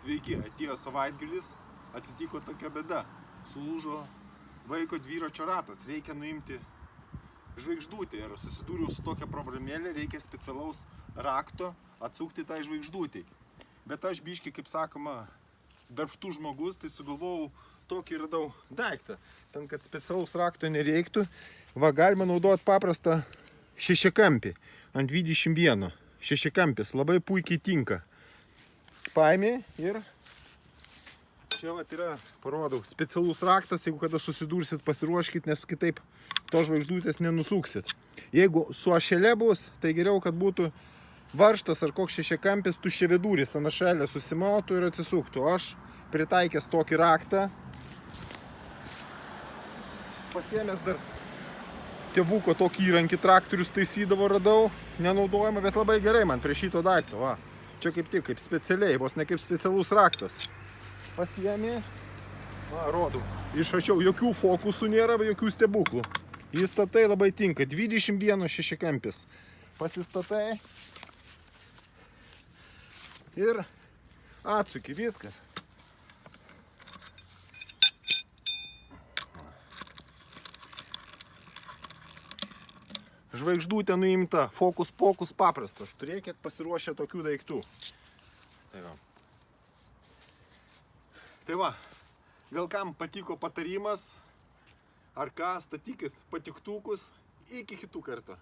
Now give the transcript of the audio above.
Sveiki, atėjo savaitgalis, atsitiko tokia bėda. Sulūžo vaiko dviračio ratas, reikia nuimti žvaigždutę ir susidūriau su tokia problemėlė, reikia specialaus rakto atsukti tą žvaigždutį. Bet aš biškį, kaip sakoma, darbštus žmogus, tai sugalvojau tokį radau daiktą. Ten, kad specialaus rakto nereiktų, va, galima naudoti paprastą šešiakampį ant 21. Šešiakampis labai puikiai tinka. Paėmė ir čia vat yra, parodau, specialus raktas, jeigu kada susidursit, pasiruoškit, nes kitaip to žvaigždutės nenusuksit. Jeigu su ašelė bus, tai geriau, kad būtų varžtas ar koks šešiakampis tuščiaviduris ant ašelė susimautų ir atsisuktų. Aš pritaikęs tokį raktą, pasiėmęs dar tėvuko tokį įrankį, traktorius taisydavo, radau, nenaudojama, bet labai gerai man prie šito daikto, va. Čia kaip tik, kaip specialiai, vos ne kaip specialus raktas. Pasiėmė, va, rodau, išračiau, jokių fokusų nėra, jokių stebuklų. Įstatai labai tinka, 21 šešiakampis. Pasistatai ir atsuki, viskas. Žvaigždutė nuimta, fokus pokus paprastas, turėkit pasiruošę tokių daiktų. Tai va, gal kam patiko patarimas, ar ką, statykit patiktukus, iki kitų kartų.